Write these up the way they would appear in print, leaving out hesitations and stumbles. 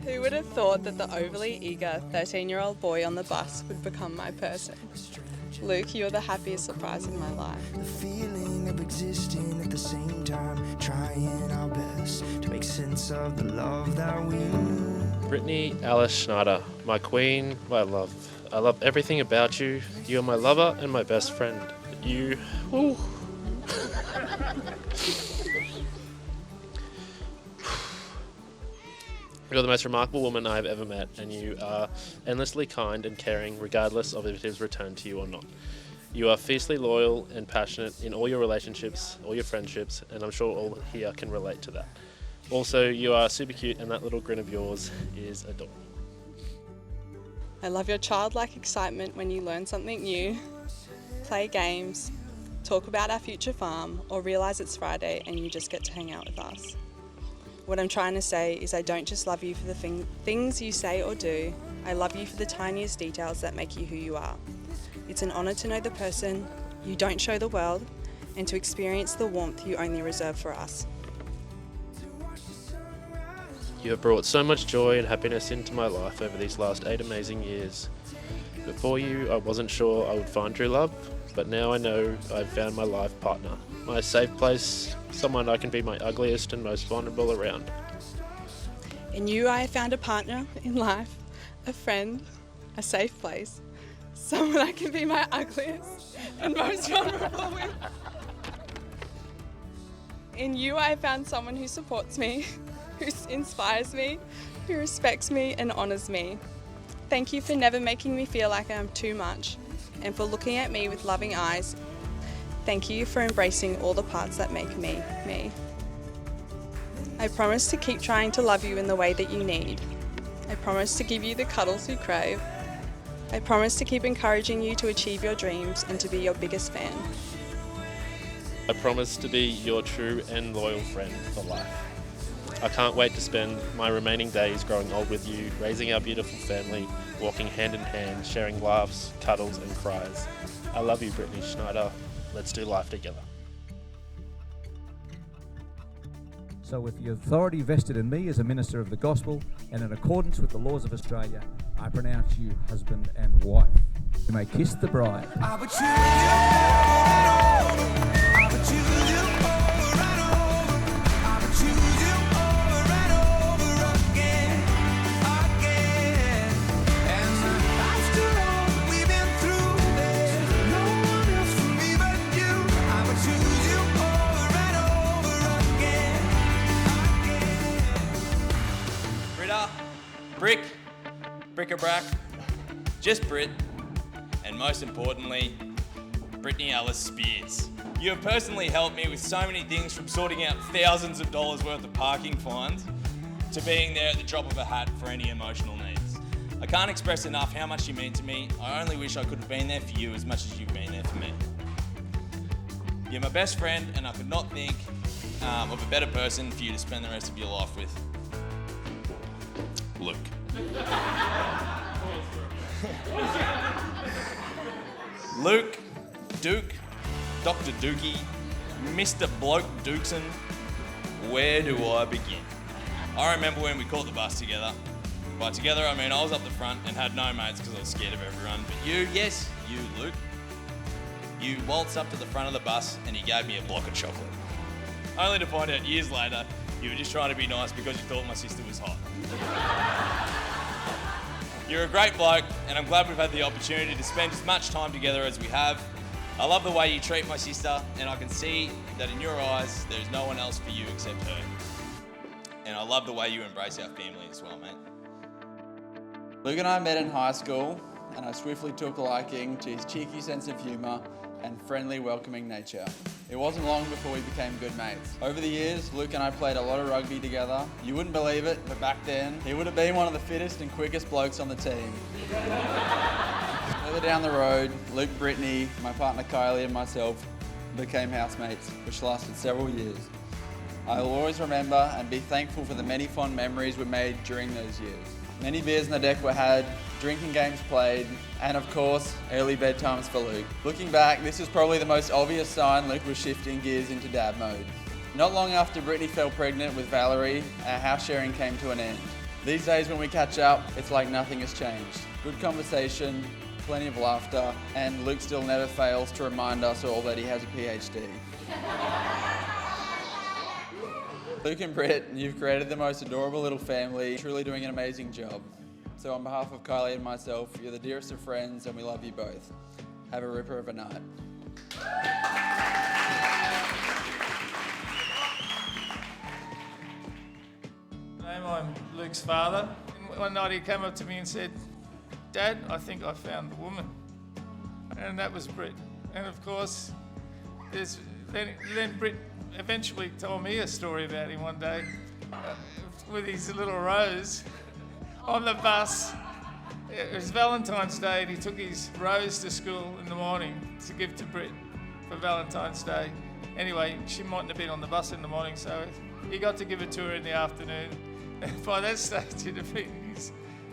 Who would have thought that the overly eager 13-year-old boy on the bus would become my person? Luke, you're the happiest surprise in my life. The feeling of existing at the same time, trying our best to make sense of the love that we knew. Brittany Alice Schneider, my queen, my love. I love everything about you. You are my lover and my best friend. You... Ooh. You're the most remarkable woman I have ever met, and you are endlessly kind and caring regardless of if it is returned to you or not. You are fiercely loyal and passionate in all your relationships, all your friendships, and I'm sure all here can relate to that. Also, you are super cute, and that little grin of yours is adorable. I love your childlike excitement when you learn something new, play games, talk about our future farm, or realise it's Friday and you just get to hang out with us. What I'm trying to say is I don't just love you for the things you say or do, I love you for the tiniest details that make you who you are. It's an honour to know the person you don't show the world and to experience the warmth you only reserve for us. You have brought so much joy and happiness into my life over these last 8 amazing years. Before you, I wasn't sure I would find true love, but now I know I've found my life partner, my safe place, someone I can be my ugliest and most vulnerable around. In you, I have found a partner in life, a friend, a safe place, someone I can be my ugliest and most vulnerable with. In you, I have found someone who supports me, who inspires me, who respects me and honours me. Thank you for never making me feel like I am too much, and for looking at me with loving eyes. Thank you for embracing all the parts that make me, me. I promise to keep trying to love you in the way that you need. I promise to give you the cuddles you crave. I promise to keep encouraging you to achieve your dreams and to be your biggest fan. I promise to be your true and loyal friend for life. I can't wait to spend my remaining days growing old with you, raising our beautiful family, walking hand in hand, sharing laughs, cuddles and cries. I love you, Brittany Schneider. Let's do life together. So with the authority vested in me as a minister of the gospel and in accordance with the laws of Australia, I pronounce you husband and wife. You may kiss the bride. I would choose you over and over. I would choose you over and over. I would choose you over and over again, again. And after all that we've been through, there's no one else for me but you. I would choose you over and over again, again. Britta, Brick, Brick-a-brack, just Brit, and most importantly, Brittany Alice Spears. You have personally helped me with so many things, from sorting out thousands of dollars worth of parking fines to being there at the drop of a hat for any emotional needs. I can't express enough how much you mean to me. I only wish I could have been there for you as much as you've been there for me. You're my best friend, and I could not think of a better person for you to spend the rest of your life with. Luke. Luke, Duke, Dr. Dookie, Mr. Bloke Dukeson, where do I begin? I remember when we caught the bus together. By together, I mean I was up the front and had no mates because I was scared of everyone. But you, yes, you, Luke, you waltzed up to the front of the bus and you gave me a block of chocolate. Only to find out years later, you were just trying to be nice because you thought my sister was hot. You're a great bloke, and I'm glad we've had the opportunity to spend as much time together as we have. I love the way you treat my sister, and I can see that in your eyes, there's no one else for you except her. And I love the way you embrace our family as well, mate. Luke and I met in high school, and I swiftly took a liking to his cheeky sense of humour and friendly, welcoming nature. It wasn't long before we became good mates. Over the years, Luke and I played a lot of rugby together. You wouldn't believe it, but back then, he would have been one of the fittest and quickest blokes on the team. Further down the road, Luke, Brittany, my partner Kylie and myself became housemates, which lasted several years. I will always remember and be thankful for the many fond memories we made during those years. Many beers on the deck were had, drinking games played, and of course, early bedtimes for Luke. Looking back, this was probably the most obvious sign Luke was shifting gears into dad mode. Not long after Brittany fell pregnant with Valerie, our house sharing came to an end. These days when we catch up, it's like nothing has changed. Good conversation, plenty of laughter, and Luke still never fails to remind us all that he has a PhD. Luke and Britt, you've created the most adorable little family, truly doing an amazing job. So on behalf of Kylie and myself, you're the dearest of friends and we love you both. Have a ripper of a night. I'm Luke's father. One night he came up to me and said, "Dad, I think I found a woman." And that was Britt. And of course, then Britt eventually told me a story about him one day with his little rose on the bus. It was Valentine's Day and he took his rose to school in the morning to give to Britt for Valentine's Day. Anyway, she mightn't have been on the bus in the morning, so he got to give it to her in the afternoon. And by that stage, it had been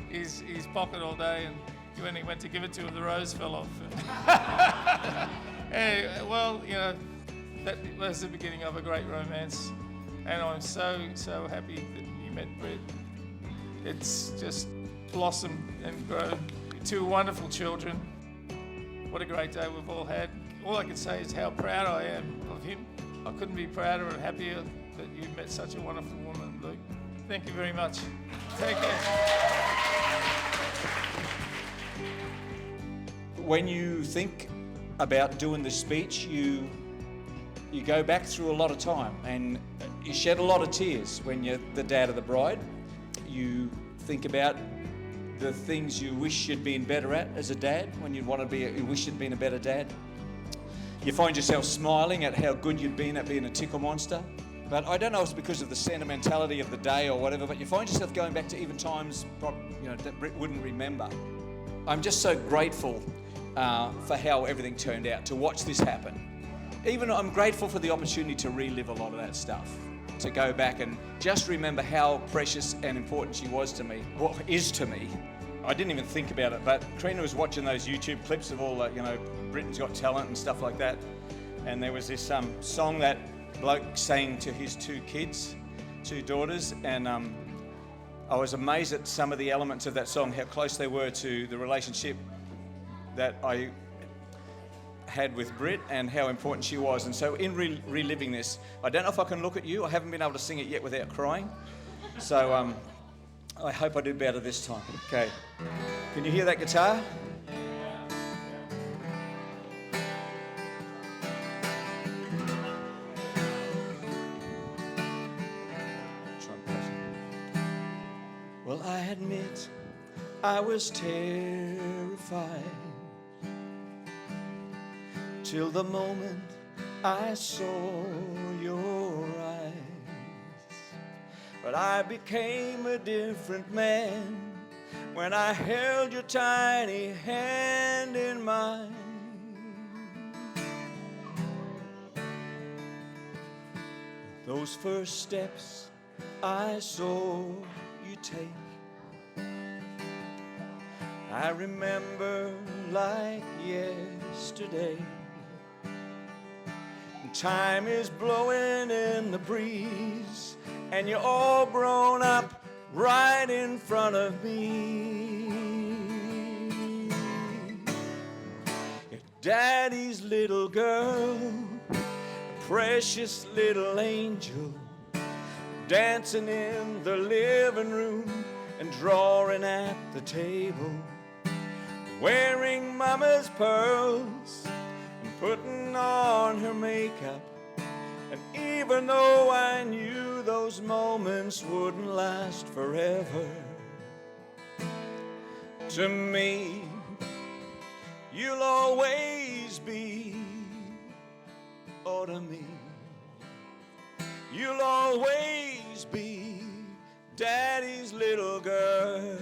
in his pocket all day, and when he went to give it to her, the rose fell off. Anyway, well, you know, that was the beginning of a great romance, and I'm so happy that you met Britt. It's just blossomed and grown. Two wonderful children. What a great day we've all had. All I can say is how proud I am of him. I couldn't be prouder and happier that you met such a wonderful woman, Luke. Thank you very much. Take care. When you think about doing the speech, you go back through a lot of time and you shed a lot of tears when you're the dad of the bride. You think about the things you wish you'd been better at as a dad, when you wish you'd been a better dad. You find yourself smiling at how good you'd been at being a tickle monster. But I don't know if it's because of the sentimentality of the day or whatever, but you find yourself going back to even times that Britt wouldn't remember. I'm just so grateful for how everything turned out, to watch this happen. Even I'm grateful for the opportunity to relive a lot of that stuff, to go back and just remember how precious and important she was to me, or is to me. I didn't even think about it, but Karina was watching those YouTube clips of all the, Britain's Got Talent and stuff like that, and there was this song that bloke sang to his two daughters, and I was amazed at some of the elements of that song, how close they were to the relationship that I had with Britt and how important she was. And so in reliving this, I don't know if I can look at you. I haven't been able to sing it yet without crying. So I hope I do better this time. Okay. Can you hear that guitar? Well, I admit I was terrified till the moment I saw your eyes. But I became a different man when I held your tiny hand in mine. Those first steps I saw you take, I remember like yesterday. And time is blowing in the breeze, and you're all grown up right in front of me. You're Daddy's little girl, a precious little angel, dancing in the living room and drawing at the table, wearing Mama's pearls and putting on her makeup. And even though I knew those moments wouldn't last forever, to me, you'll always be, oh, to me, you'll always be Daddy's little girl.